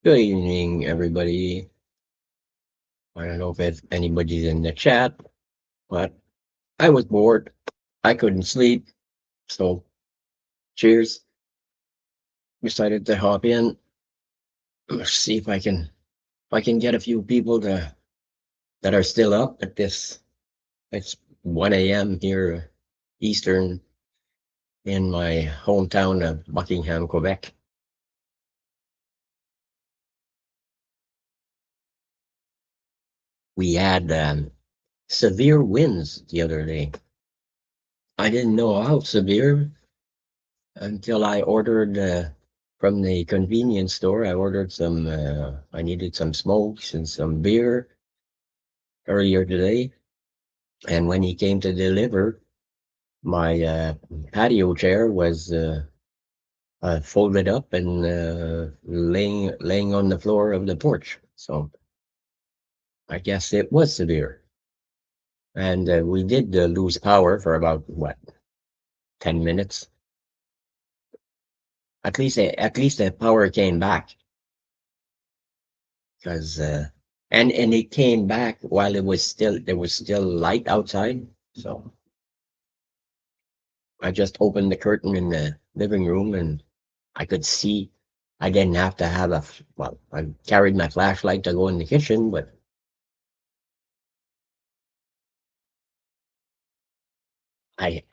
Good evening, everybody. I don't know if anybody's in the chat, but I was bored. I couldn't sleep, so cheers. Decided to hop in. Let's see if I can get a few people that are still up at this. It's 1 a.m. here, Eastern, in my hometown of Buckingham, Quebec. We had severe winds the other day. I didn't know how severe until I ordered from the convenience store. I ordered some. I needed some smokes and some beer earlier today, and when he came to deliver, my patio chair was folded up and laying on the floor of the porch. So I guess it was severe, and we did lose power for about what 10 minutes. At least the power came back because and it came back while there was still light outside. So I just opened the curtain in the living room and I could see. I didn't have to have well, I carried my flashlight to go in the kitchen, but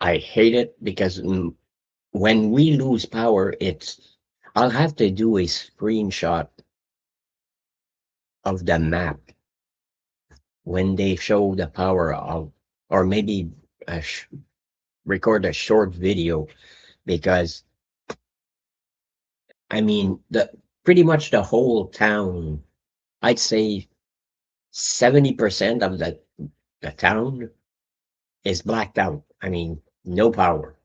I hate it because when we lose power, I'll have to do a screenshot of the map when they show the power of, or maybe uh, sh- record a short video because I mean, the pretty much the whole town, I'd say 70% of the town is blacked out. I mean, no power.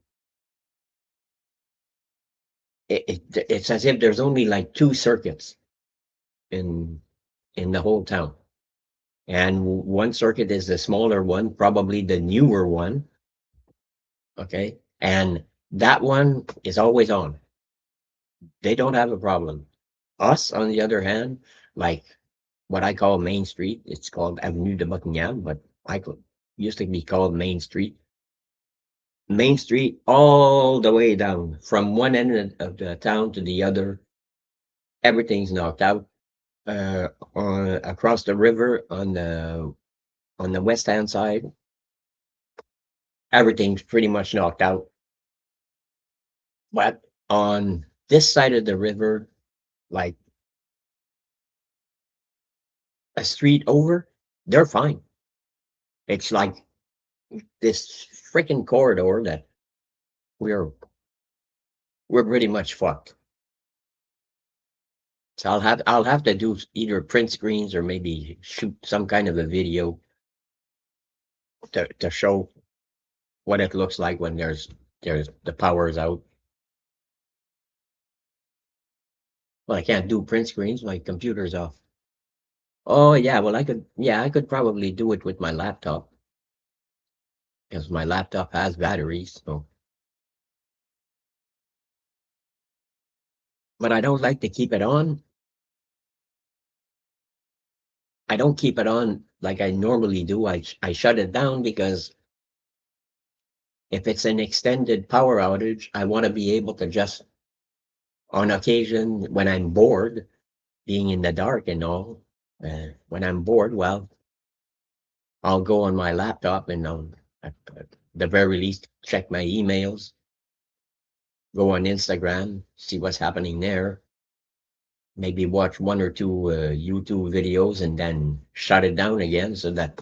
It's as if there's only like two circuits in in the whole town. And one circuit is the smaller one, probably the newer one. Okay. And that one is always on. They don't have a problem. Us, on the other hand, like what I call Main Street. It's called Avenue de Buckingham, but I could used to be called Main Street. Main Street all the way down from one end of the town to the other. Everything's knocked out. Across the river on the west hand side, everything's pretty much knocked out. But on this side of the river, like a street over, they're fine. It's like this freaking corridor that we're we're pretty much fucked. So I'll have to do either print screens or maybe shoot some kind of a video to show what it looks like when there's the power is out. Well, I can't do print screens, my computer's off. Oh yeah, well I could probably do it with my laptop because my laptop has batteries. So, but I don't like to keep it on. I don't keep it on like I normally do. I shut it down because if it's an extended power outage, I want to be able to just on occasion when I'm bored, being in the dark and all, when I'm bored, well, I'll go on my laptop and at the very least check my emails, go on Instagram, see what's happening there, maybe watch one or two YouTube videos and then shut it down again so that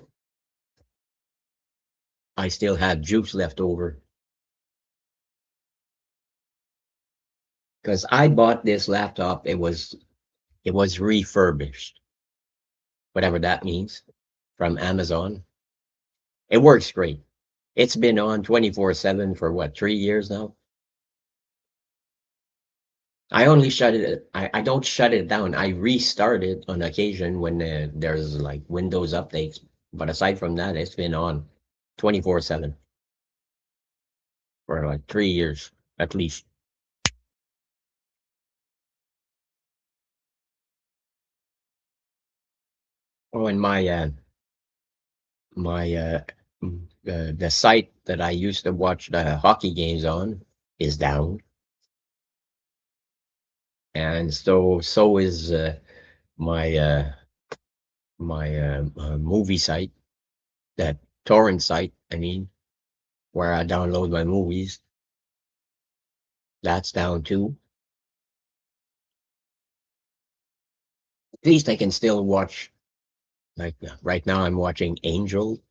I still have juice left over. Because I bought this laptop, it was refurbished, whatever that means, from Amazon. It works great. It's been on 24/7 for what, 3 years now? I only shut it. I don't shut it down. I restart it on occasion when there's like Windows updates. But aside from that, it's been on 24/7 for like 3 years at least. Oh, and my the site that I used to watch the hockey games on is down, and so is my movie site, that torrent site. I mean, where I download my movies. That's down too. At least I can still watch. Like right now, I'm watching Angel.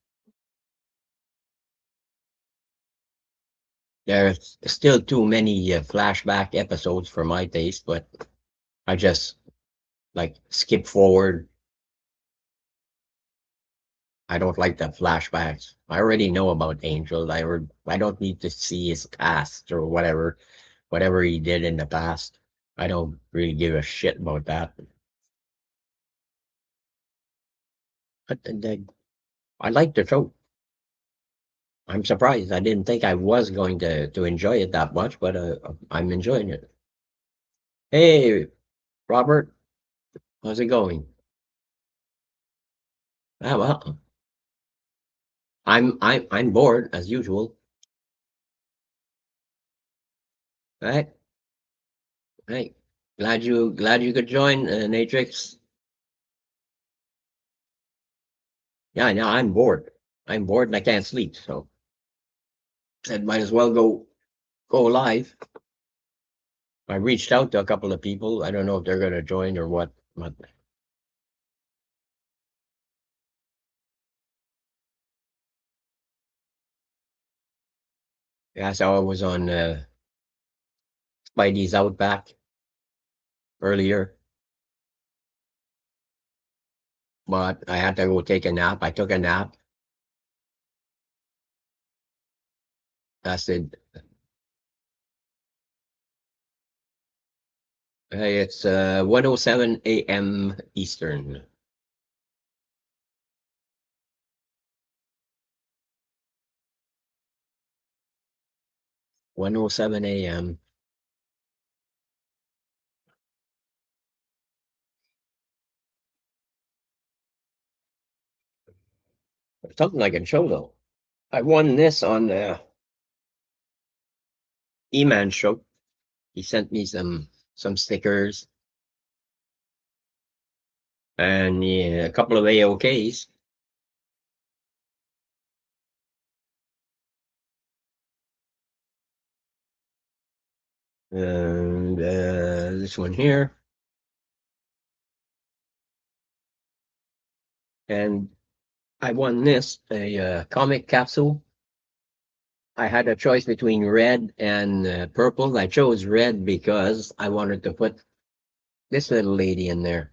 There's still too many flashback episodes for my taste, but I just like skip forward. I don't like the flashbacks. I already know about Angel. I don't need to see his past or whatever he did in the past. I don't really give a shit about that. But I like the show. I'm surprised. I didn't think I was going to enjoy it that much, but I'm enjoying it. Hey, Robert, how's it going? Ah, well, I'm bored as usual. Right, right. Glad you could join, Natrix. Yeah, yeah, I'm bored. I'm bored and I can't sleep, so said might as well go live. I reached out to a couple of people. I don't know if they're gonna join or what, but yeah, so I was on Spidey's Outback earlier, but I had to go take a nap. I took a nap. Lasted. Hey, it's 1:07 a.m. Eastern. 1:07 a.m. Something I can show though. I won this on E-Man show. He sent me some stickers and yeah, a couple of AOKs. And this one here. And I won this, a comic capsule. I had a choice between red and purple. I chose red because I wanted to put this little lady in there.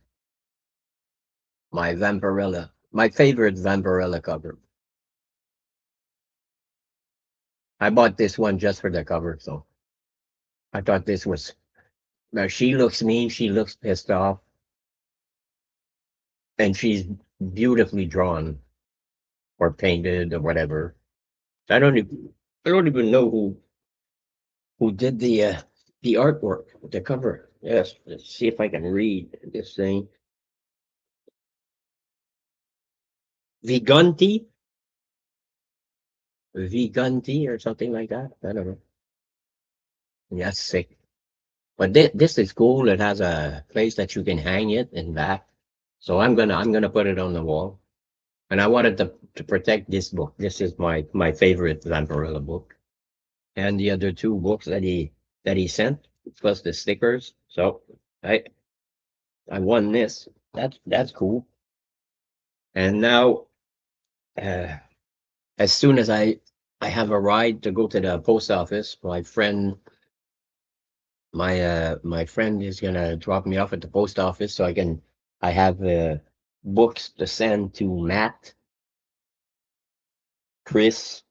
My Vampirella, my favorite Vampirella cover. I bought this one just for the cover, so I thought this was. Now she looks mean. She looks pissed off, and she's beautifully drawn or painted or whatever. I don't even. I don't even know who did the artwork, the cover. Yes, let's see if I can read this thing. Viganti, Viganti, or something like that. I don't know. Yeah, that's sick. But this is cool. It has a place that you can hang it in back. So I'm gonna put it on the wall. And I wanted to protect this book. This is my favorite Vampirella book. And the other two books that he sent, plus the stickers. So I I won this. That's cool. And now uh, as soon as I have a ride to go to the post office, my friend is gonna drop me off at the post office so I have books to send to Matt, Chris,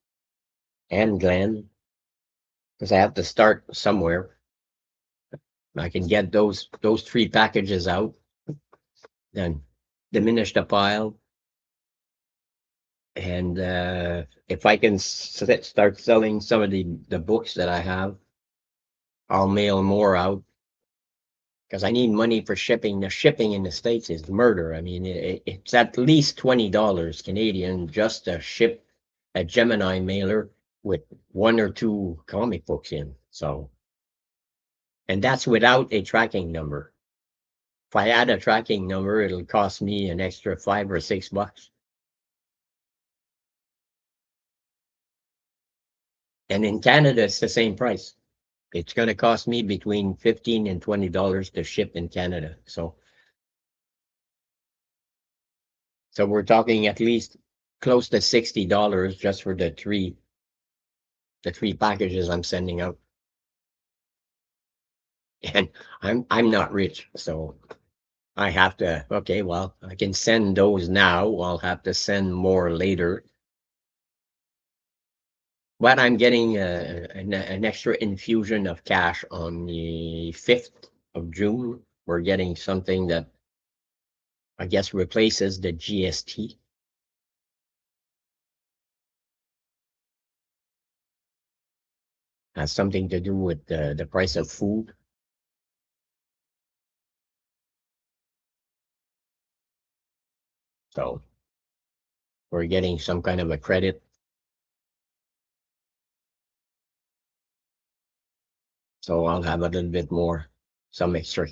and Glenn because I have to start somewhere. I can get those three packages out, then diminish the pile, and if I can start selling some of the books that I have, I'll mail more out. because I need money for shipping. The shipping in the States is murder. I mean, it's at least $20 Canadian just to ship a Gemini mailer with 1 or 2 comic books in. So, and that's without a tracking number. If I add a tracking number, it'll cost me an extra $5 or $6. And in Canada, it's the same price. It's going to cost me between $15 and $20 to ship in Canada. So we're talking at least close to $60 just for the three packages I'm sending out. And I'm not rich, so I have to, okay, well, I can send those now. I'll have to send more later. But I'm getting an extra infusion of cash on the 5th of June. We're getting something that I guess replaces the GST. Has something to do with the price of food. So we're getting some kind of a credit. So I'll have a little bit more, some extra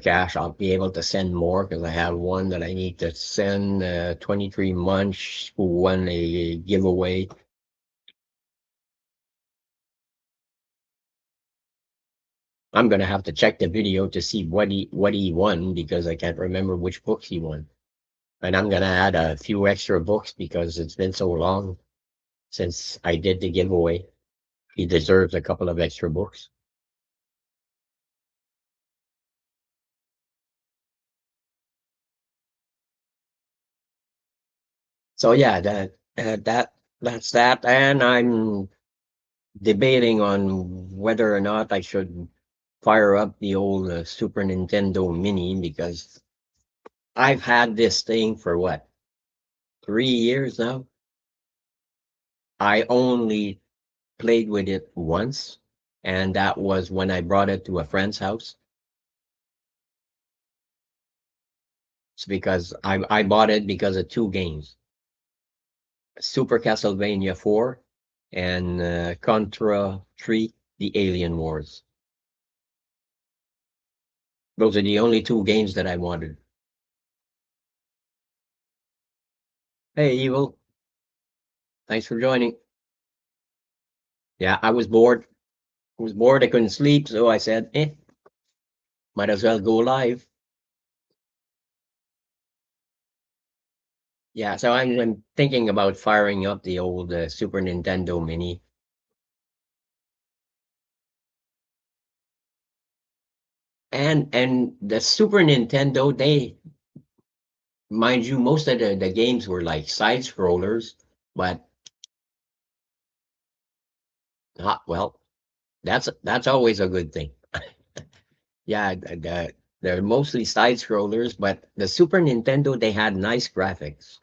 cash. I'll be able to send more because I have one that I need to send 23 months who won a giveaway. I'm gonna have to check the video to see what he won because I can't remember which books he won. And I'm gonna add a few extra books because it's been so long since I did the giveaway. He deserves a couple of extra books. So yeah, that's that. And I'm debating on whether or not I should fire up the old Super Nintendo Mini because I've had this thing for what, 3 years now. I only played with it once, and that was when I brought it to a friend's house. It's because I bought it because of 2 games: Super Castlevania 4 and Contra 3: The Alien Wars. Those are the only 2 games that I wanted. Hey, Evil, thanks for joining. Yeah, I was bored. I couldn't sleep, so I said, might as well go live. Yeah, so I'm thinking about firing up the old Super Nintendo Mini. And the Super Nintendo, they, mind you, most of the games were like side scrollers, but not well. That's always a good thing. Yeah, they're mostly side scrollers, but the Super Nintendo, they had nice graphics,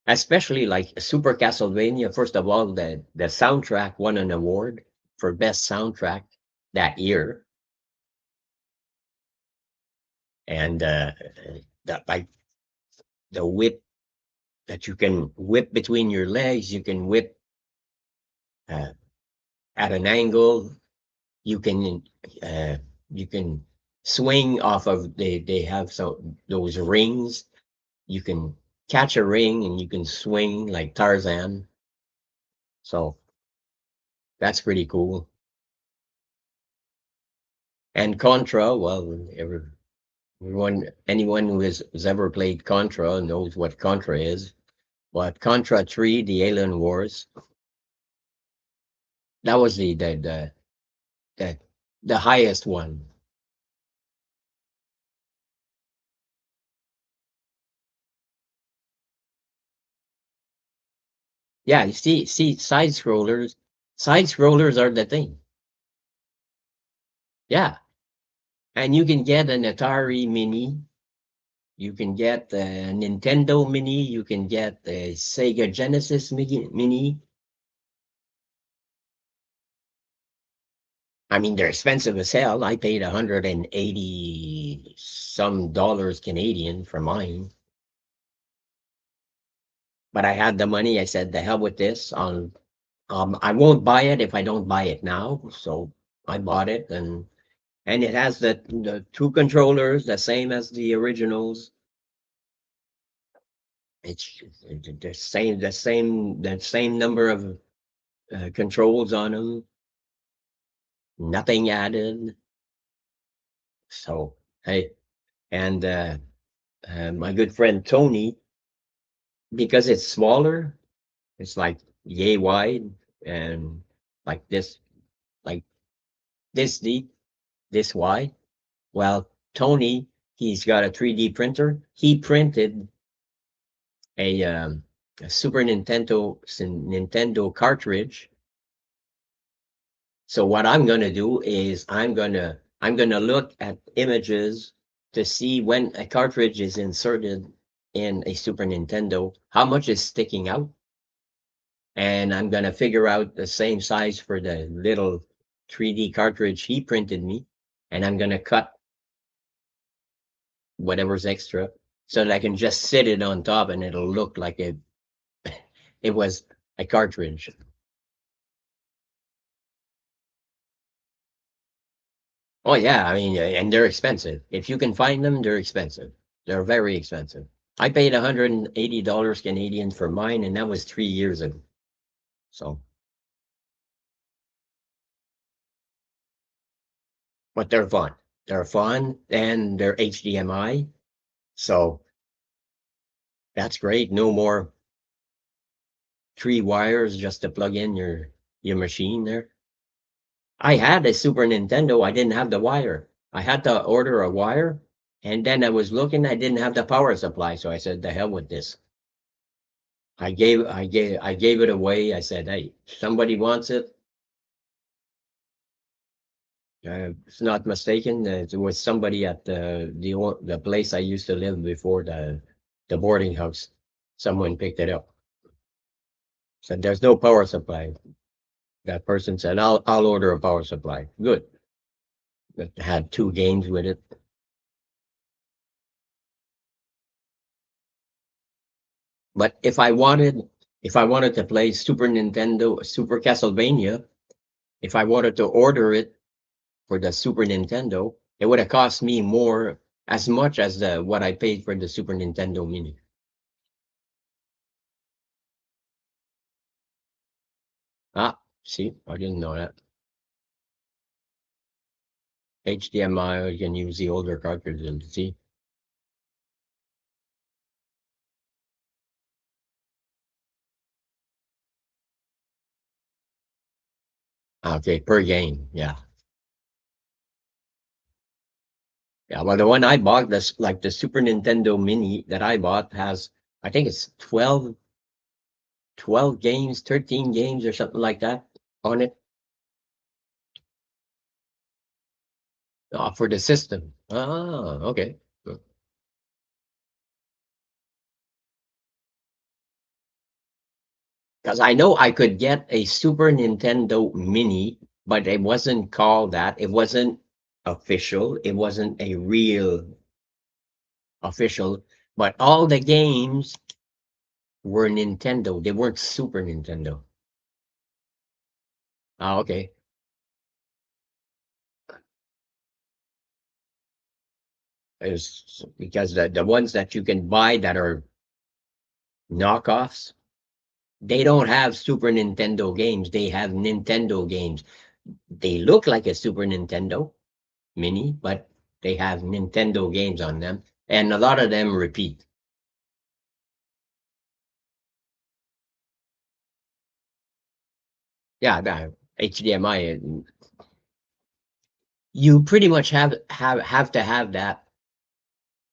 especially like Super Castlevania. First of all, the soundtrack won an award for best soundtrack that year, and like the whip that you can whip between your legs, you can whip uh, at an angle, you can uh, you can swing off of they have those rings. You can catch a ring and you can swing like Tarzan. So that's pretty cool. And Contra, well, anyone who has ever played Contra knows what Contra is. But Contra 3, the Alien Wars, that was the, the highest one. Yeah, you see, side scrollers are the thing. Yeah, and you can get an Atari Mini, you can get a Nintendo Mini, you can get a Sega Genesis Mini. I mean, they're expensive as hell. I paid 180 some dollars Canadian for mine, but I had the money. I said, the hell with this. I won't buy it if I don't buy it now. So I bought it, and it has the two controllers, the same as the originals. It's the same number of controls on them. Nothing added. So hey, and my good friend Tony, because it's smaller, it's like yay wide and like this, like this deep, this wide. Well, Tony, he's got a 3D printer. He printed a, a Super Nintendo cartridge. So what I'm gonna do is I'm gonna look at images to see when a cartridge is inserted in a Super Nintendo, how much is sticking out, and I'm gonna figure out the same size for the little 3D cartridge he printed me, and I'm gonna cut whatever's extra so that I can just sit it on top and it'll look like it was a cartridge. Oh yeah, I mean, and they're expensive. If you can find them, they're expensive. They're very expensive. I paid $180 Canadian for mine, and that was 3 years ago. So, but they're fun. They're fun, and they're HDMI. So that's great. No more three wires just to plug in your machine there. I had a Super Nintendo. I didn't have the wire. I had to order a wire, and then I was looking. I didn't have the power supply, so I said, "The hell with this." I gave it away. I said, "Hey, somebody wants it." It's not mistaken. It was somebody at the place I used to live before the boarding house. Someone picked it up. Said, "There's no power supply." That person said, "I'll order a power supply." Good. It had two games with it. But if I wanted to play Super Nintendo, Super Castlevania, if I wanted to order it for the Super Nintendo, it would have cost me more, as much as what I paid for the Super Nintendo Mini. Ah, see, I didn't know that. HDMI, you can use the older cartridges. See, okay, per game, yeah, yeah. Well, the one I bought, this like the Super Nintendo Mini that I bought has, I think it's 12 games, 13 games, or something like that on it. For the system. Ah, okay. Because I know I could get a Super Nintendo Mini, but it wasn't called that. It wasn't official. It wasn't a real official. But all the games were Nintendo. They weren't Super Nintendo. Ah, okay. It's because the ones that you can buy that are knockoffs, they don't have Super Nintendo games. They have Nintendo games. They look like a Super Nintendo Mini, but they have Nintendo games on them, and a lot of them repeat. Yeah, the HDMI. You pretty much have to have that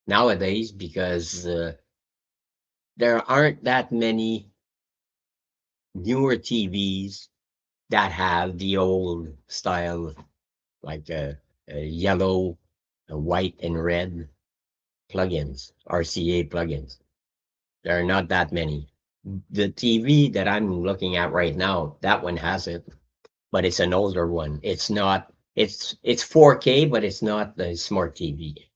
nowadays because there aren't that many newer TVs that have the old style, like a yellow, a white, and red plugins, RCA plugins. There are not that many. The TV that I'm looking at right now, that one has it, but it's an older one. It's not. It's 4K, but it's not the smart TV.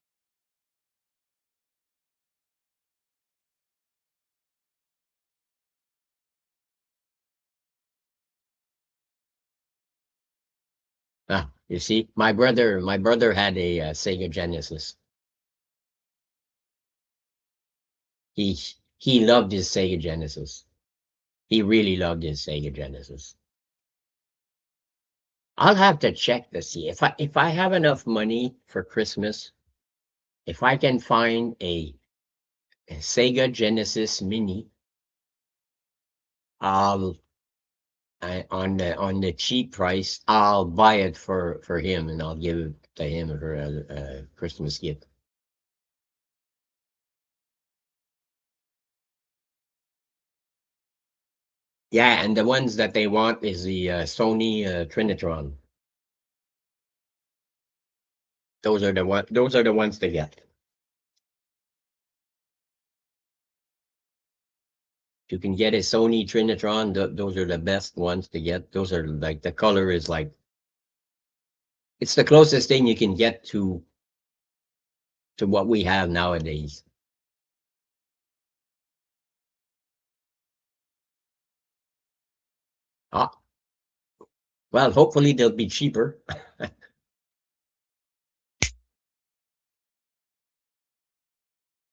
Ah, you see, my brother had a Sega Genesis. He he loved his Sega Genesis. He really loved his Sega Genesis. I'll have to check to see if I have enough money for Christmas. If I can find a Sega Genesis Mini, I'll on the cheap price, I'll buy it for him and I'll give it to him for a Christmas gift. Yeah, and the ones that they want is the Sony Trinitron. Those are the ones to get. You can get a Sony Trinitron. Those are the best ones to get. Those are like the color is like it's the closest thing you can get to what we have nowadays. Ah, well, hopefully they'll be cheaper.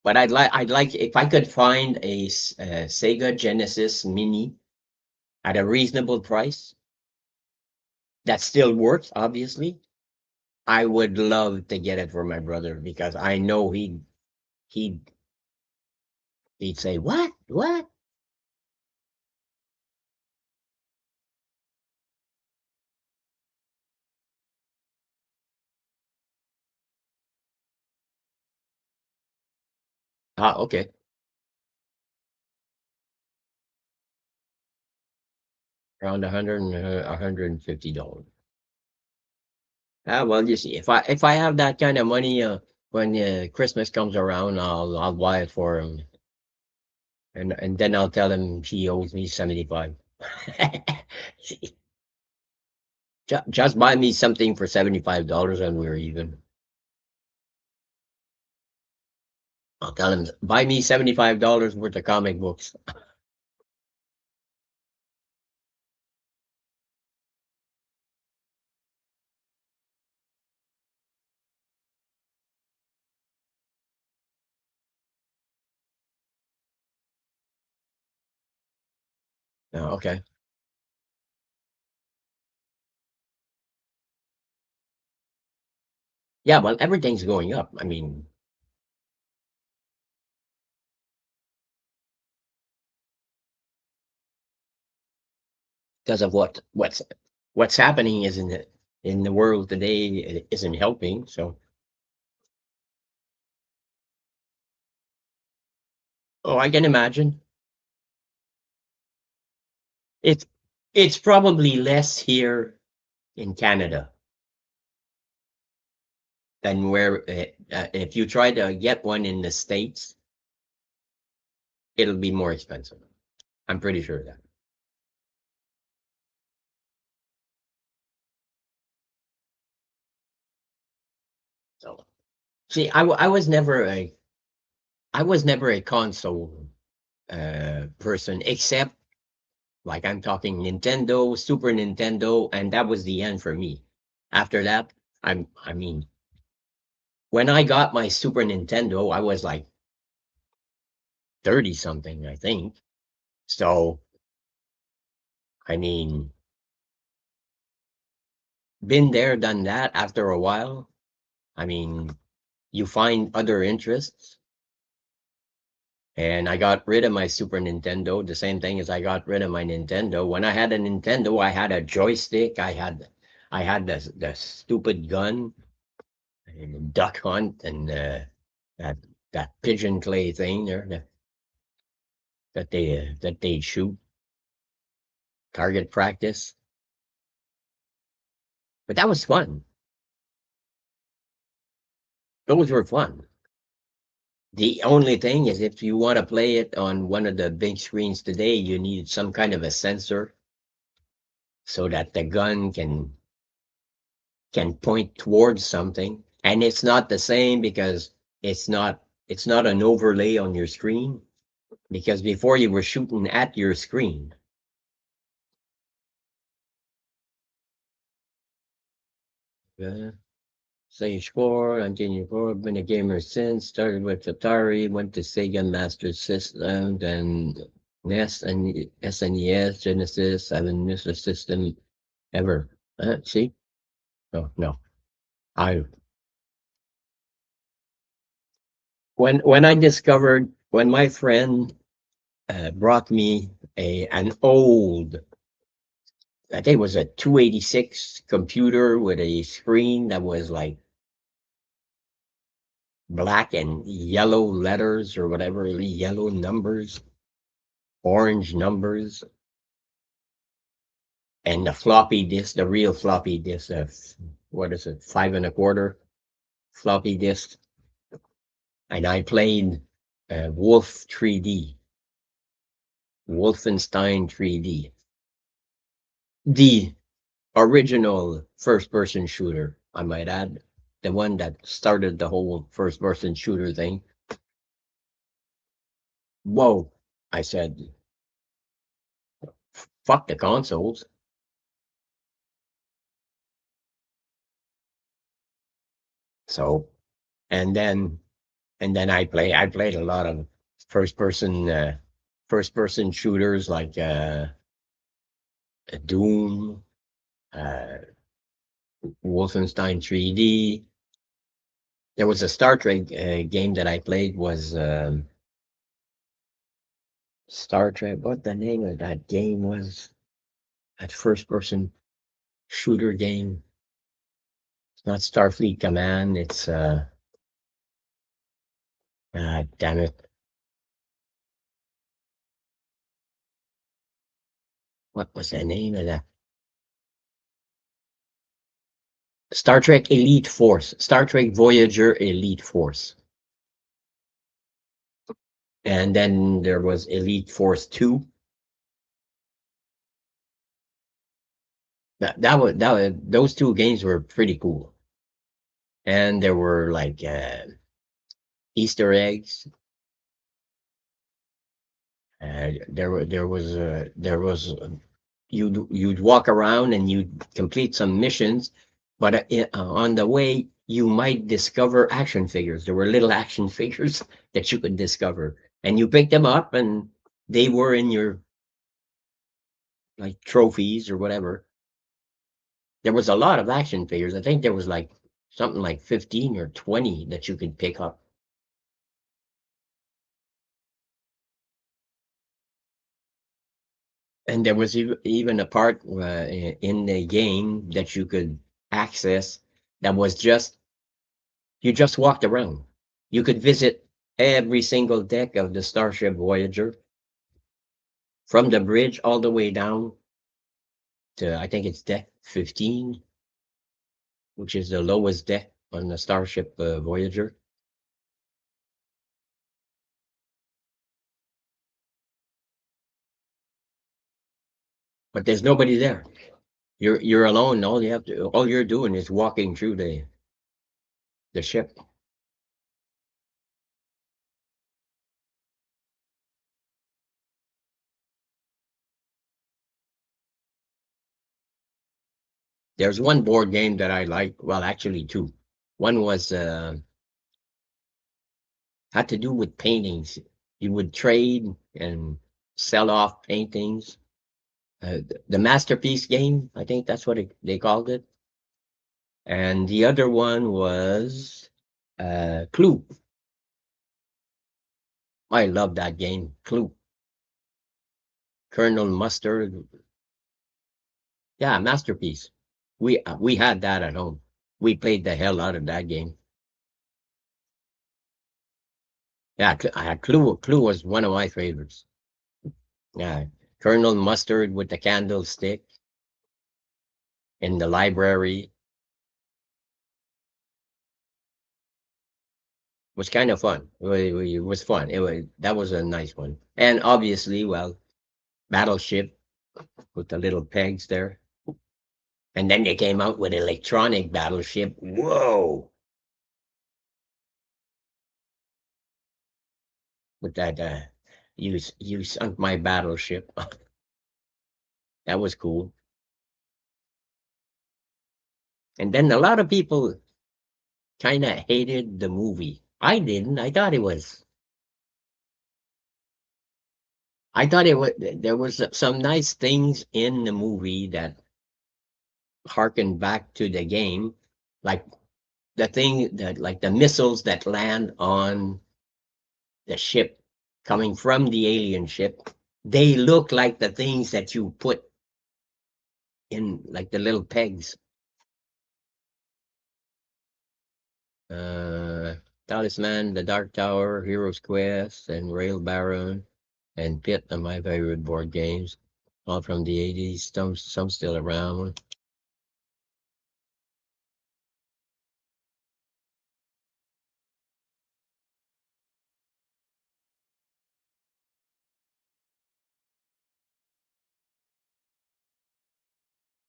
But I'd like if I could find a Sega Genesis Mini at a reasonable price that still works. Obviously, I would love to get it for my brother because I know he he'd say what. Ah, okay, around $150. Ah, well, you see, if I have that kind of money, when Christmas comes around, I'll buy it for him, and then I'll tell him he owes me 75. Just buy me something for $75 and we're even. I'll tell him buy me $75 worth of comic books. Oh, okay. Yeah, well, everything's going up. I mean, because of what's happening is in the world today it isn't helping. So, oh, I can imagine. It's it's probably less here in Canada than where if you try to get one in the States, it'll be more expensive. I'm pretty sure of that. So, see, I was never a console person, except like I'm talking Nintendo, Super Nintendo, and that was the end for me. After that, I mean, when I got my Super Nintendo, I was like 30 something, I think. So, I mean, been there, done that after a while. I mean, you find other interests. And I got rid of my Super Nintendo, the same thing as I got rid of my Nintendo. When I had a Nintendo, I had a joystick, I had the stupid gun and duck hunt and that that pigeon clay thing there that they shoot target practice. But that was fun. Those were fun. The only thing is if you want to play it on one of the big screens today, you need some kind of a sensor so that the gun can can point towards something, and it's not the same because it's not an overlay on your screen, because before you were shooting at your screen. Uh, Sage 4, I'm Junior 4, been a gamer since, started with Atari, went to Sega Master System, then NES and SNES, Genesis. I haven't missed a system ever. See? Oh, no. I when my friend brought me an old, I think it was a 286 computer with a screen that was like black and yellow letters or whatever, yellow numbers, orange numbers, and the floppy disk, the real floppy disk, what is it, 5 1/4 floppy disk. And I played Wolf 3D, Wolfenstein 3D, the original first person shooter, I might add, the one that started the whole first person shooter thing. Whoa, I said, fuck the consoles. So, and then I played a lot of first person first person shooters like Doom, uh, Wolfenstein 3D. There was a Star Trek game that I played, was Star Trek. What the name of that game was? That first person shooter game. It's not Starfleet Command. It's damn it. What was the name of that? Star Trek Elite Force. Star Trek Voyager Elite Force. And then there was Elite Force 2. Those two games were pretty cool. And there were like Easter eggs. You'd walk around and you'd complete some missions, but on the way you might discover action figures. There were little action figures that you could discover, and you pick them up, and they were in your like trophies or whatever. There was a lot of action figures. I think there was like something like 15 or 20 that you could pick up. And there was even a part in the game that you could access that was just, you just walked around. You could visit every single deck of the Starship Voyager from the bridge all the way down to, I think it's deck 15, which is the lowest deck on the Starship Voyager. But there's nobody there. You're alone. All you're doing is walking through the ship. There's one board game that I like. Well, actually two. One was had to do with paintings. You would trade and sell off paintings. The masterpiece game, I think that's what they called it. And the other one was Clue. I love that game, Clue. Colonel Mustard. Yeah, masterpiece. We had that at home. We played the hell out of that game. Yeah, Clue was one of my favorites. Yeah, Colonel Mustard with the candlestick in the library was kind of fun. It was fun. That was a nice one. And obviously, well, Battleship with the little pegs there. And then they came out with electronic battleship. Whoa! With that, you sunk my battleship. That was cool. And then a lot of people kind of hated the movie. I didn't. I thought it was there was some nice things in the movie that harkened back to the game, like the thing that like the missiles that land on the ship coming from the alien ship. They look like the things that you put in like the little pegs. Uh, Talisman, The Dark Tower, Heroes Quest, and Rail Baron, and Pit are my favorite board games. All from the 80s, some still around.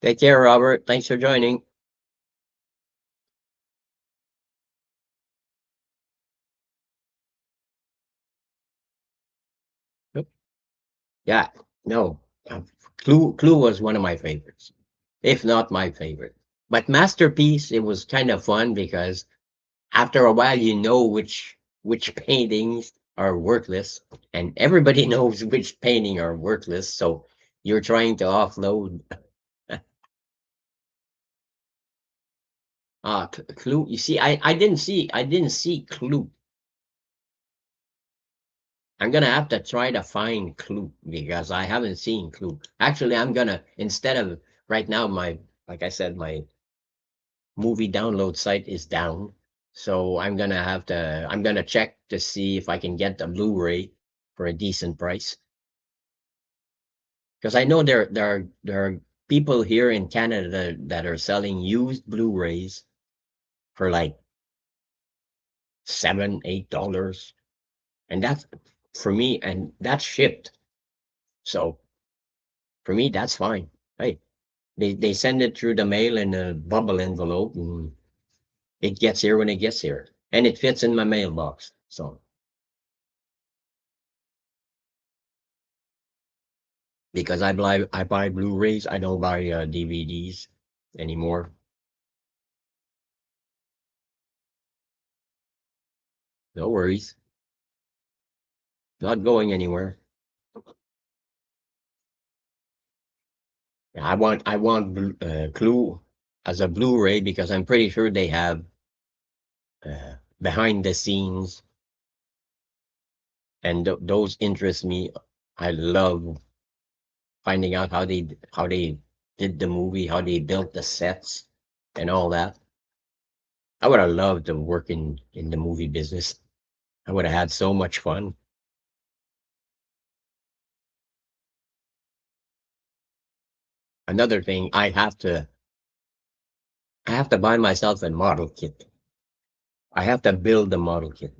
Take care, Robert. Thanks for joining. Yep. Yeah, no. Clue was one of my favorites, if not my favorite. But Masterpiece, it was kind of fun because after a while you know which paintings are worthless, and everybody knows which painting are worthless, so you're trying to offload. Clue, you see, I didn't see Clue. I'm gonna have to try to find Clue because I haven't seen Clue. Actually, I'm gonna, instead of right now, my, like I said, my movie download site is down, so I'm gonna check to see if I can get the Blu-ray for a decent price. Because I know there are people here in Canada that are selling used Blu-rays for like $7, $8, and that's for me, and that's shipped. So for me, that's fine. Hey, they send it through the mail in a bubble envelope, and it gets here when it gets here, and it fits in my mailbox. So because I buy Blu-rays, I don't buy DVDs anymore. No worries, not going anywhere. I want Clue as a Blu-ray because I'm pretty sure they have behind the scenes, and those interest me. I love finding out how they did the movie, how they built the sets, and all that. I would have loved to work in the movie business. I would have had so much fun. Another thing, I have to buy myself a model kit. I have to build the model kit.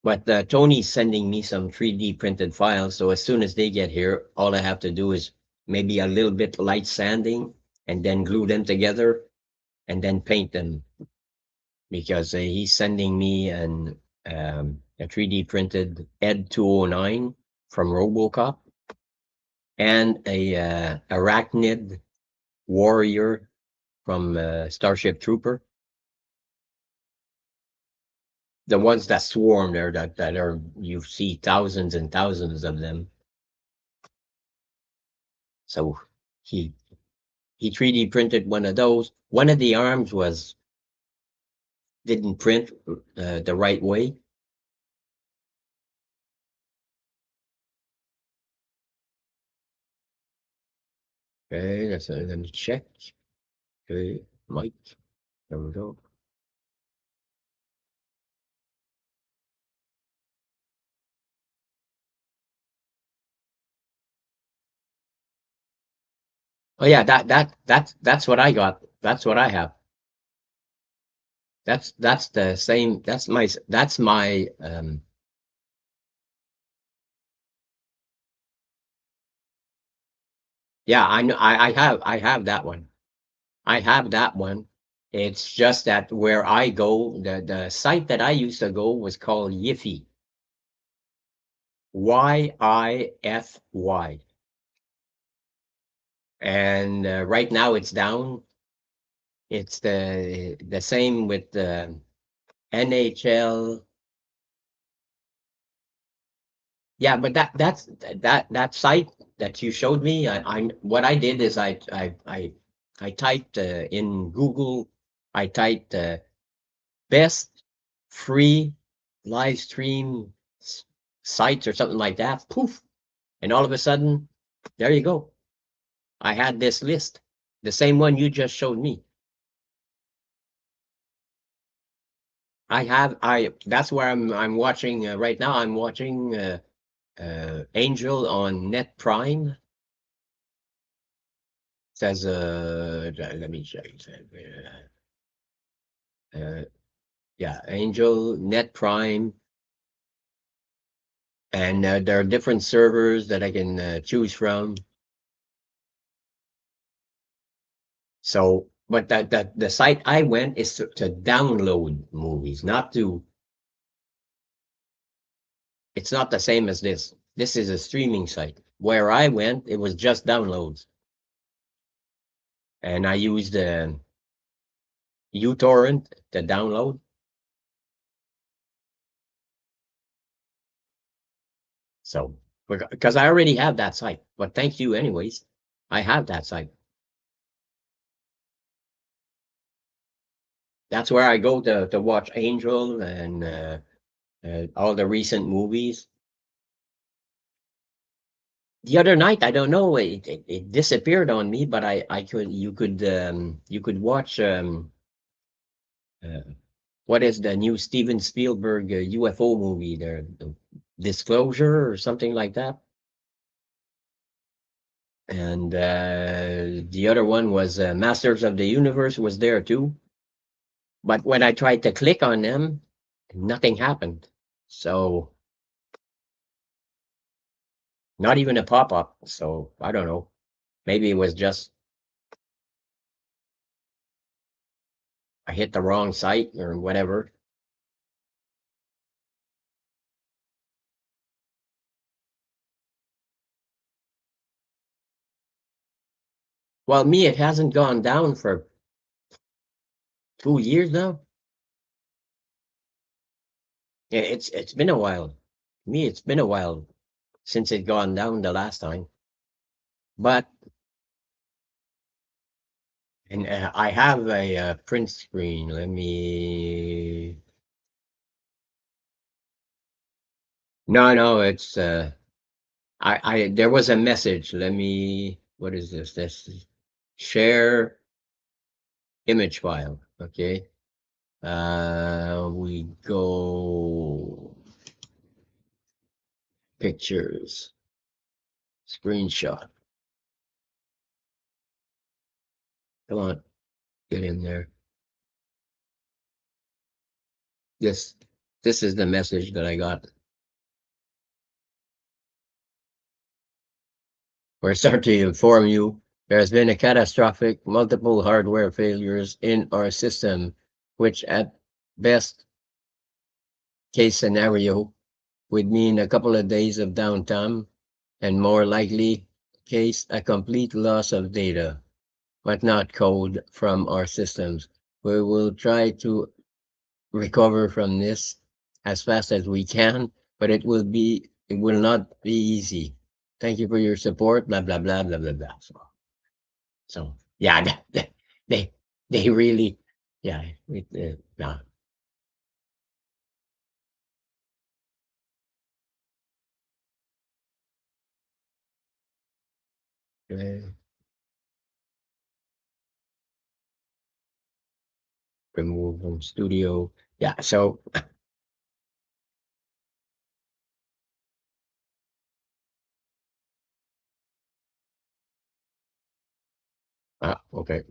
But Tony's sending me some 3D printed files, so as soon as they get here, all I have to do is maybe a little bit light sanding and then glue them together and then paint them because he's sending me a 3D printed Ed 209 from RoboCop and a arachnid warrior from Starship Trooper. The ones that swarm there, that are, you see thousands and thousands of them. So he he 3D printed one of those. One of the arms was didn't print the right way. Okay, let me check. Okay, Mike, there we go. Oh yeah, that's what I got. That's what I have. That's the same. That's my Yeah, I know. I have that one. I have that one. It's just that where I go, the site that I used to go was called Yiffy, Yify, and right now it's down. It's the same with the NHL. Yeah, but that site that you showed me, I what I did is I typed in Google, I typed best free live stream sites or something like that. Poof, and all of a sudden, there you go. I had this list, the same one you just showed me. I that's where I'm watching right now. I'm watching Angel on Net Prime. Says let me check. Uh, yeah, Angel Net Prime, and there are different servers that I can choose from. So, but that the site I went is to download movies, not to. It's not the same as this. This is a streaming site. Where I went, it was just downloads, and I used uTorrent to download. So, because I already have that site, but thank you anyways. I have that site. That's where I go to watch Angel and all the recent movies. The other night, I don't know, it disappeared on me, but I could you could watch uh, what is the new Steven Spielberg UFO movie there, the Disclosure or something like that. And the other one was Masters of the Universe was there too. But when I tried to click on them, nothing happened. So not even a pop up. So I don't know. Maybe it was just I hit the wrong site or whatever. Well, me, it hasn't gone down for 2 years now. Yeah, it's been a while. Me, it's been a while since it gone down the last time. But and I have a print screen. Let me. No, no, it's I there was a message. Let me. What is this? This is share image file. Okay. We go pictures, screenshot. Come on, get in there. This this is the message that I got. We're sorry to inform you there has been a catastrophic multiple hardware failures in our system, which at best case scenario would mean a couple of days of downtime and more likely case a complete loss of data, but not code from our systems. We will try to recover from this as fast as we can, but it will not be easy. Thank you for your support, blah blah blah blah blah blah. So yeah, they they really yeah no. uh, remove from studio. Yeah, so okay.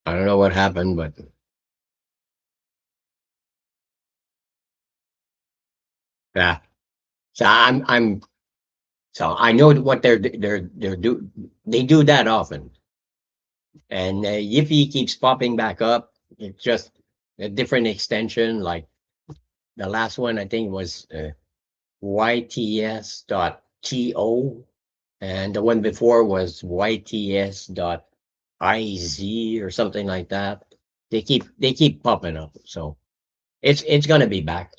I don't know what happened, but yeah, So so I know what they're do. They do that often, and Yiffy keeps popping back up. It's just a different extension. Like the last one, I think was YTS.TO, and the one before was YTS.IZ or something like that. They keep popping up, so it's gonna be back.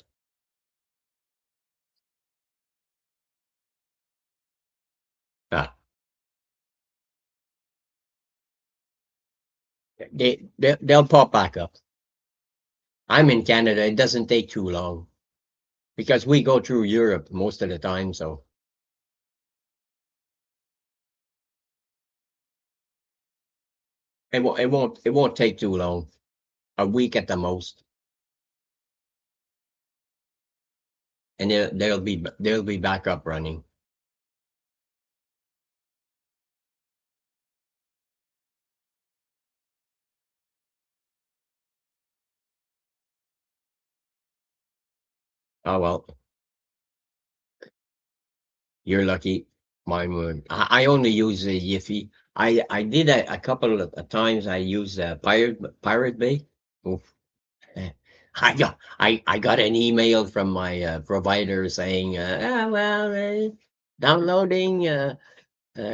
Uh, they'll pop back up. I'm in Canada. It doesn't take too long because we go through Europe most of the time, so it won't take too long. A week at the most, and they'll be back up running. Oh well, you're lucky. Mine would. I only use a Yiffy. I did a couple of times. I used Pirate Bay. Oof. eh. I got an email from my provider saying, downloading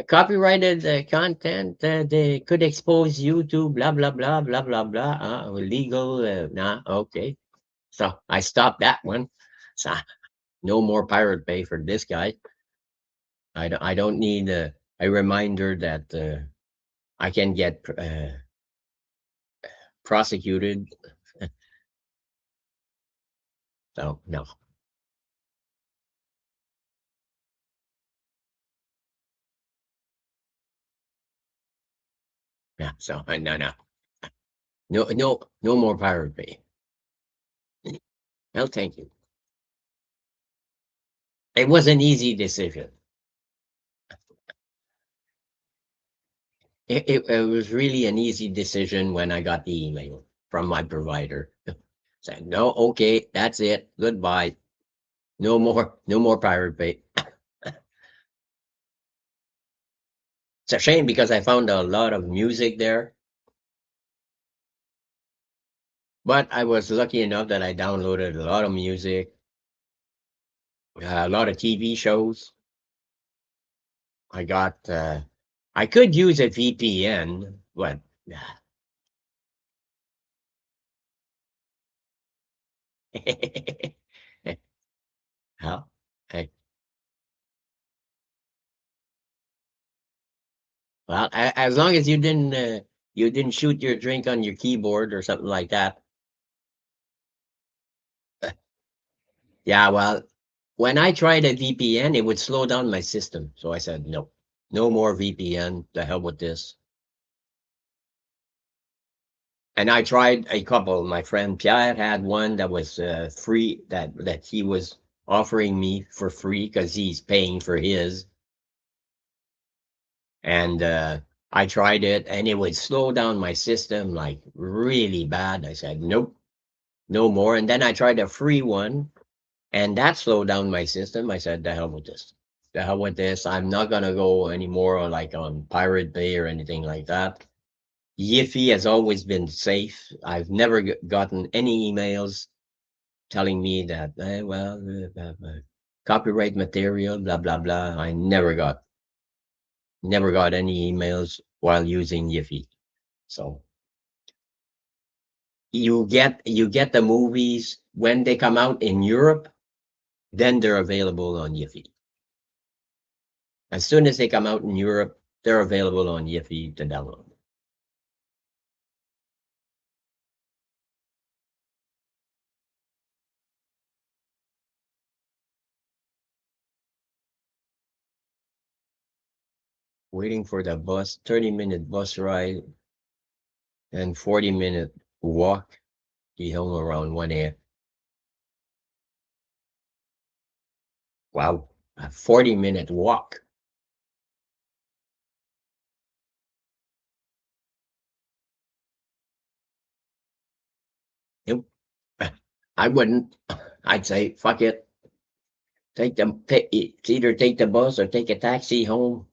copyrighted content they could expose you to blah blah blah blah blah blah illegal. Nah, okay. So I stopped that one. So no more Pirate Bay for this guy. I don't need a reminder that I can get prosecuted. So no, yeah. So no more Pirate Bay. Well, thank you. It was an easy decision. It was really an easy decision when I got the email from my provider. Said, no, okay, that's it. Goodbye. No more Pirate Bay. It's a shame because I found a lot of music there, but I was lucky enough that I downloaded a lot of music, a lot of TV shows. I got, I could use a VPN, but how? Hey, well, as long as you didn't shoot your drink on your keyboard or something like that. Yeah, well, when I tried a VPN, it would slow down my system. So I said, no, no more VPN. The hell with this. And I tried a couple. My friend Pierre had one that was free, that he was offering me for free because he's paying for his. And I tried it, and it would slow down my system like really bad. I said, nope, no more. And then I tried a free one, and that slowed down my system. I said, the hell with this. The hell with this. I'm not gonna go anymore like on Pirate Bay or anything like that. Yiffy has always been safe. I've never gotten any emails telling me that, copyright material, blah blah blah. I never got any emails while using Yiffy. So you get the movies when they come out in Europe, then they're available on Yiffy. As soon as they come out in Europe, they're available on Yiffy to download. Waiting for the bus, 30-minute bus ride and 40-minute walk. Be home around 1 a.m. Wow, a 40-minute walk. Nope. I wouldn't. I'd say fuck it. It's either take the bus or take a taxi home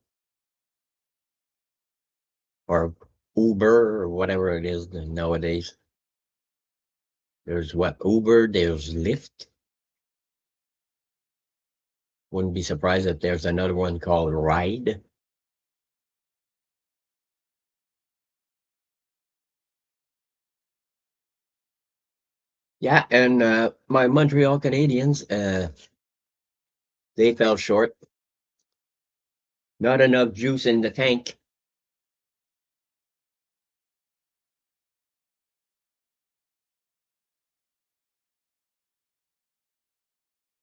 or Uber or whatever it is nowadays. There's what Uber, there's Lyft. Wouldn't be surprised if there's another one called Ride. Yeah, and my Montreal Canadiens, they fell short. Not enough juice in the tank.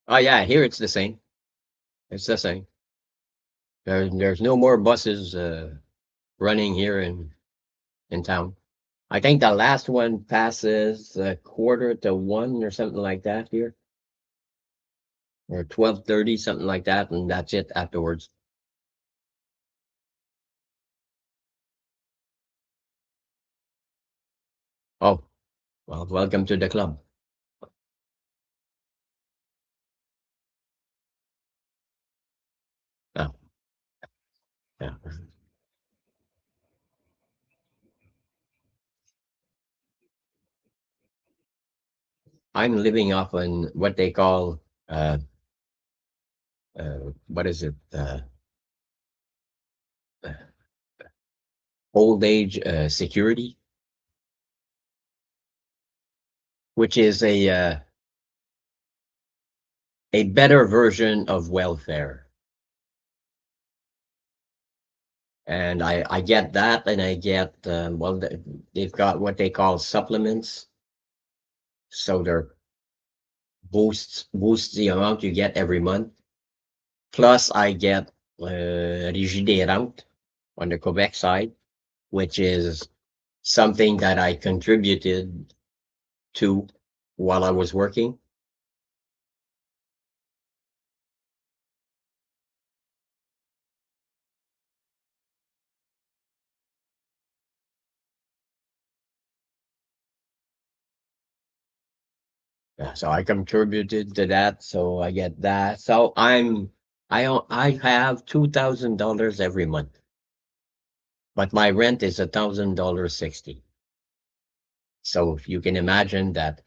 Oh yeah, here it's the same. It's the same. There's no more buses running here in town. I think the last one passes a quarter to one or something like that here, or 12:30, something like that, and that's it afterwards. Oh, well, welcome to the club. Oh, yeah. I'm living off on what they call what is it? Uh, Old age security, which is a better version of welfare. And I get that, and I get well, they've got what they call supplements, so they're boosts the amount you get every month. Plus, I get Régie des Rentes on the Quebec side, which is something that I contributed to while I was working. Yeah, so I contributed to that, so I get that. So I have $2,000 every month, but my rent is $1,000 60. So if you can imagine that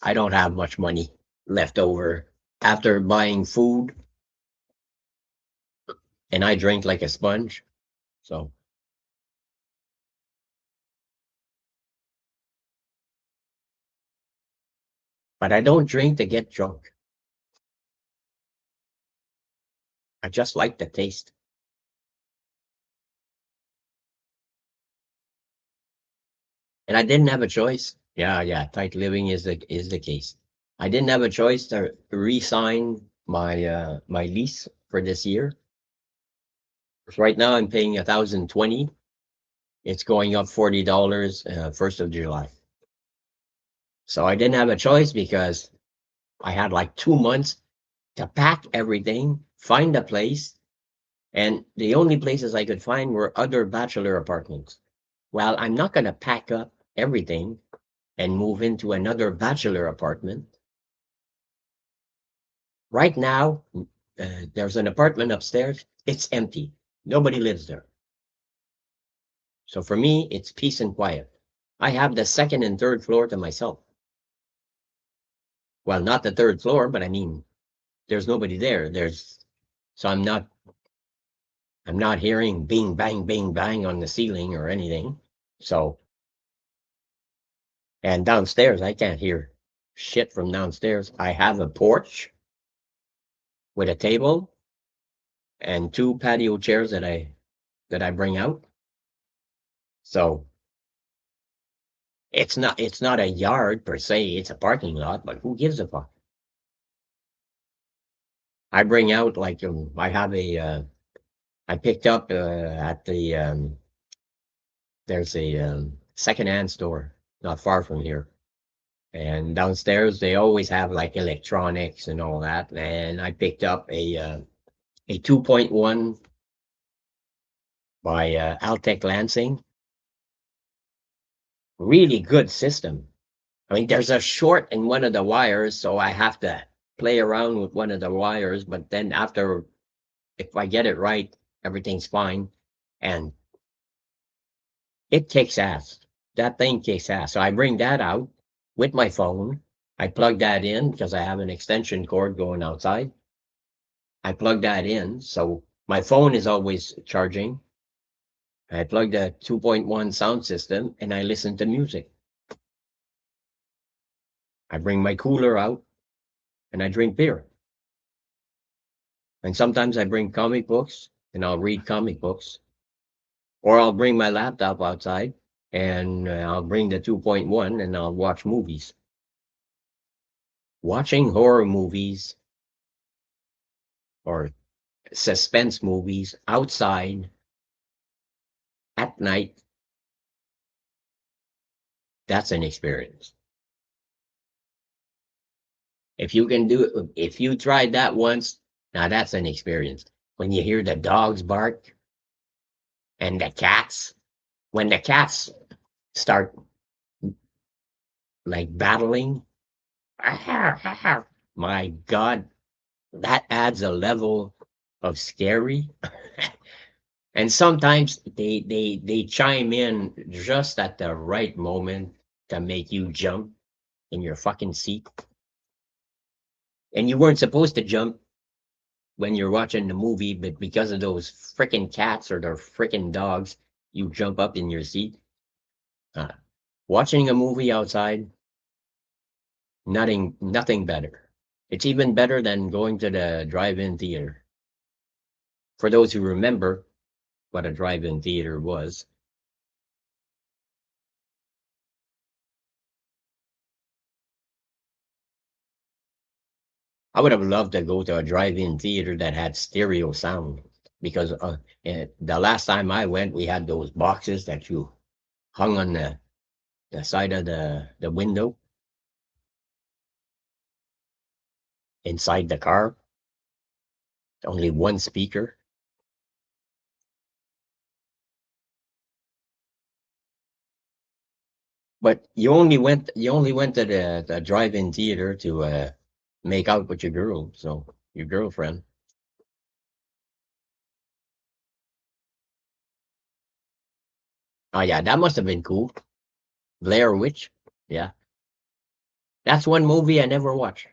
I don't have much money left over after buying food, and I drink like a sponge. So, but I don't drink to get drunk. I just like the taste. And I didn't have a choice. Yeah, yeah, tight living is the case. I didn't have a choice to re-sign my lease for this year. Right now I'm paying 1,020. It's going up $40 first of July. So I didn't have a choice because I had like 2 months to pack everything, find a place, and the only places I could find were other bachelor apartments. Well, I'm not going to pack up everything and move into another bachelor apartment. Right now, there's an apartment upstairs. It's empty. Nobody lives there. So for me, it's peace and quiet. I have the second and third floor to myself. Well, not the third floor, but I mean, there's nobody there. So I'm not hearing bing, bang, bing, bang on the ceiling or anything. So, and downstairs, I can't hear shit from downstairs. I have a porch with a table and two patio chairs that I bring out. So it's not a yard per se, it's a parking lot, but who gives a fuck? I bring out like I have I picked up at there's a secondhand store not far from here. And downstairs they always have like electronics and all that. And I picked up a 2.1 by Altec Lansing. Really good system. I mean, there's a short in one of the wires, so I have to play around with one of the wires, but then after, if I get it right, everything's fine. And it kicks ass. That thing kicks ass. So I bring that out with my phone. I plug that in because I have an extension cord going outside. I plug that in. So my phone is always charging. I plug the 2.1 sound system and I listen to music. I bring my cooler out and I drink beer. And sometimes I bring comic books and I'll read comic books. Or I'll bring my laptop outside and I'll bring the 2.1 and I'll watch movies. Watching horror movies or suspense movies outside at night, that's an experience. If you can do it, if you tried that once, now that's an experience. When you hear the dogs bark and the cats, when the cats start like battling, my God, that adds a level of scary. And sometimes they chime in just at the right moment to make you jump in your fucking seat. And you weren't supposed to jump when you're watching the movie, but because of those freaking cats or their freaking dogs, you jump up in your seat. Uh, Watching a movie outside, nothing better. It's even better than going to the drive-in theater. For those who remember what a drive-in theater was, I would have loved to go to a drive-in theater that had stereo sound because the last time I went, we had those boxes that you hung on the side of the window inside the car. Only one speaker. But you only went to the drive-in theater to make out with your girl, so your girlfriend. Oh yeah, that must have been cool. Blair Witch. Yeah, that's one movie I never watched.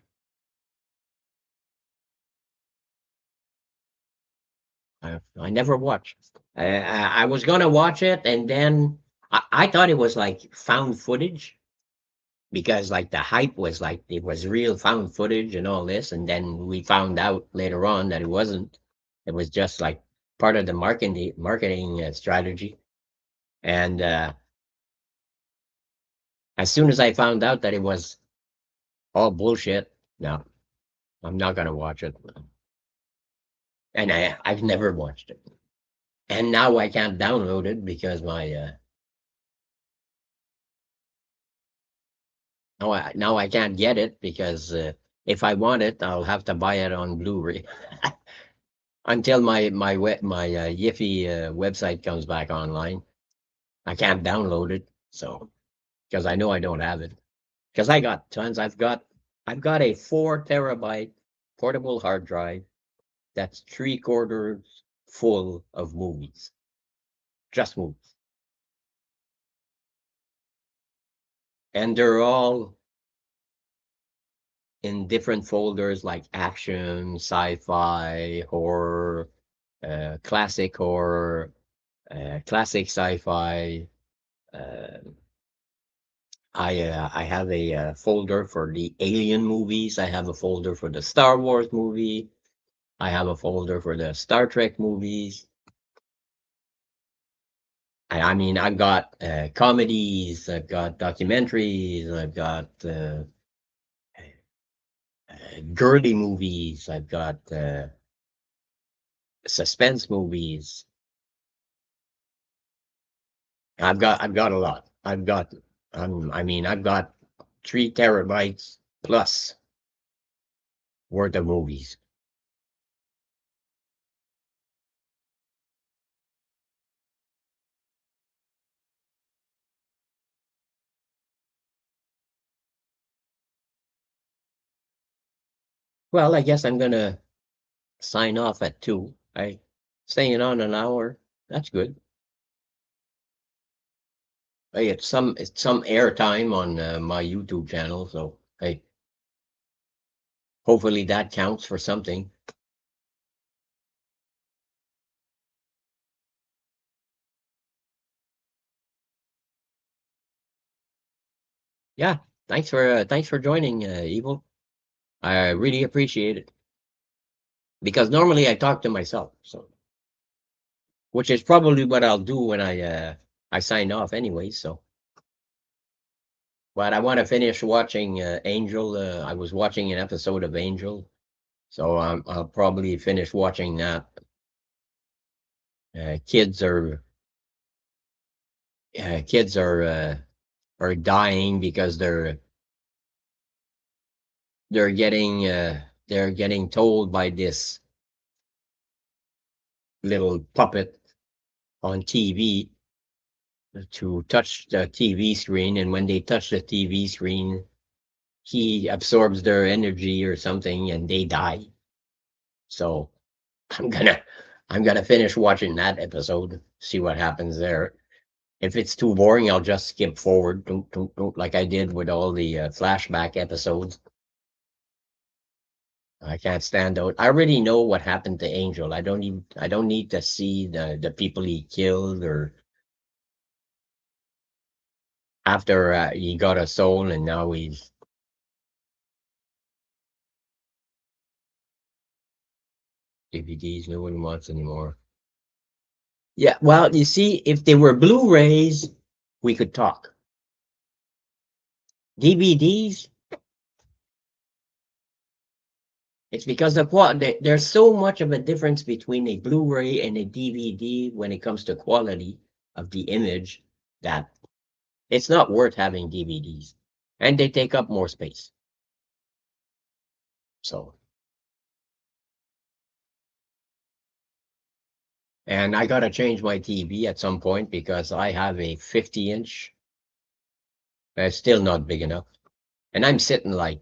I never watched. I was gonna watch it, and then I thought it was like found footage because like the hype was like it was real found footage and all this, and then we found out later on that it wasn't. It was just like part of the marketing strategy. And as soon as I found out that it was all bullshit, no, I'm not gonna watch it. And I've never watched it. And now I can't download it because my now I can't get it because if I want it, I'll have to buy it on Blu-ray until my Yiffy website comes back online. I can't download it, so because I know I don't have it. Because I got tons. I've got a 4 terabyte portable hard drive that's 3/4 full of movies, just movies, and they're all in different folders like action, sci-fi, horror, classic horror, classic sci-fi. Uh, I have a folder for the Alien movies. I have a folder for the Star Wars movie. I have a folder for the Star Trek movies. I mean, I've got comedies, I've got documentaries, I've got girly movies, I've got suspense movies. I've got a lot. I've got 3 terabytes plus worth of movies. Well, I guess I'm gonna sign off at 2. I staying on an hour. That's good. Hey, it's some airtime on my YouTube channel, so hey, hopefully that counts for something. Yeah, thanks for joining, Evil. I really appreciate it because normally I talk to myself, so which is probably what I'll do when I sign off anyway. So, but I want to finish watching Angel. I was watching an episode of Angel, so I'll probably finish watching that. Kids are dying because they're getting told by this little puppet on TV to touch the TV screen, and when they touch the TV screen, he absorbs their energy or something, and they die. So I'm gonna I'm gonna finish watching that episode, see what happens there. If it's too boring, I'll just skip forward, don't, like I did with all the flashback episodes. I can't stand out. I already know what happened to Angel. I don't need to see the people he killed or after he got a soul and now he's DVDs no one wants anymore. Yeah, well, you see, if they were Blu-rays, we could talk. DVDs, it's because there's so much of a difference between a Blu-ray and a DVD when it comes to quality of the image that it's not worth having DVDs, and they take up more space. So, and I gotta change my TV at some point because I have a 50-inch. It's still not big enough, and I'm sitting like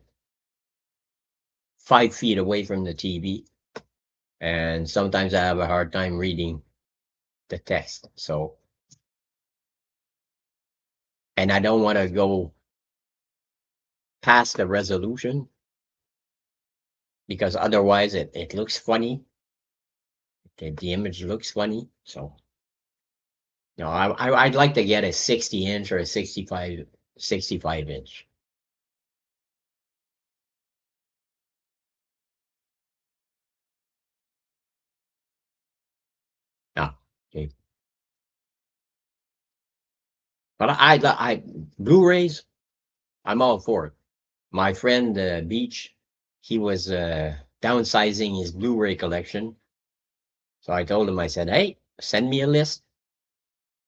5 feet away from the TV, and sometimes I have a hard time reading the text. So, and I don't want to go past the resolution because otherwise it looks funny. The image looks funny. So, I'd like to get a 60-inch or a 65 inch. Yeah. Okay. But Blu-rays, I'm all for it. My friend Beach, he was downsizing his Blu-ray collection. So I told him, I said, hey, send me a list.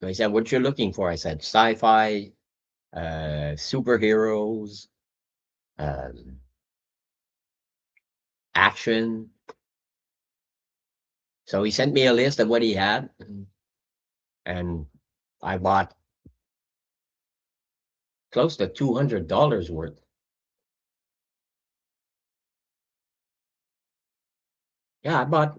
So he said, what you're looking for? I said, sci-fi, superheroes, um, action. So he sent me a list of what he had, and I bought close to $200 worth. Yeah,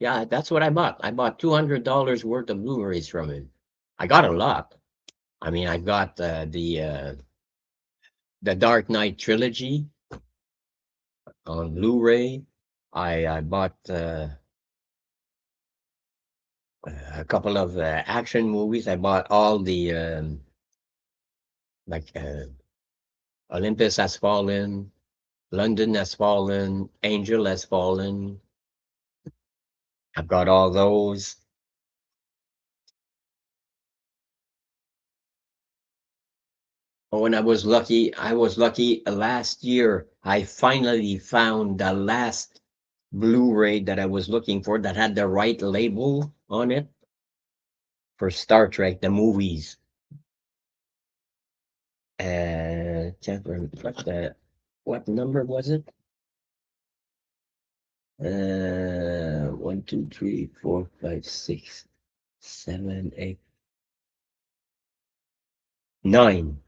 yeah, that's what I bought. I bought $200 worth of Blu-rays from him. I got a lot. I mean, I got the Dark Knight trilogy on Blu-ray. I bought a couple of action movies. I bought all the like Olympus Has Fallen, London Has Fallen, Angel Has Fallen. I've got all those. Oh, and I was lucky last year. I finally found the last Blu-ray that I was looking for that had the right label on it for Star Trek, the movies. Can't remember what number was it? 1, 2, 3, 4, 5, 6, 7, 8, 9.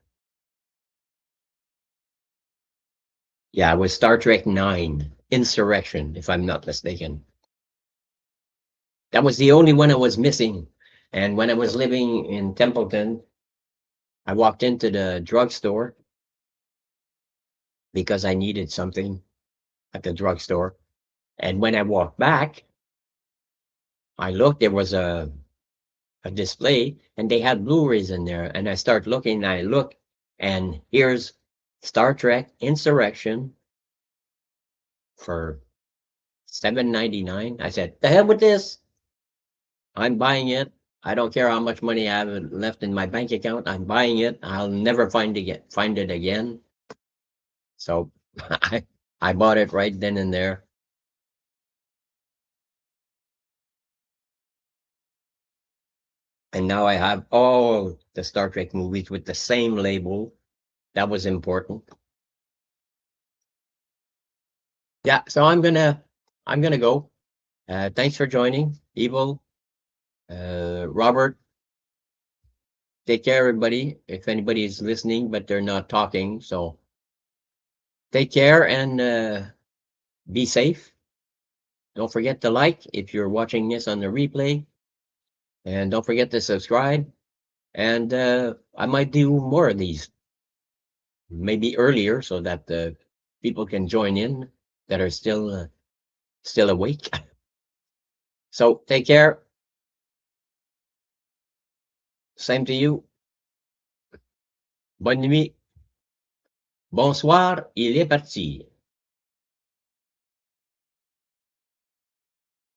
Yeah, it was Star Trek 9. Insurrection, if I'm not mistaken. That was the only one I was missing. And when I was living in Templeton, I walked into the drugstore because I needed something at the drugstore. And when I walked back, I looked, there was a display and they had Blu-rays in there. And I start looking, I look, and here's Star Trek Insurrection for $7.99. I said, the hell with this. I'm buying it. I don't care how much money I have left in my bank account. I'm buying it. I'll never find it again. So I bought it right then and there. And now I have all the Star Trek movies with the same label. That was important. Yeah, so I'm gonna go. Thanks for joining, Evil, Robert. Take care, everybody. If anybody is listening, but they're not talking, so take care and be safe. Don't forget to like if you're watching this on the replay, and don't forget to subscribe. And I might do more of these, maybe earlier, so that people can join in that are still awake. So take care. Same to you. Bonne nuit. Bonsoir. Il est parti.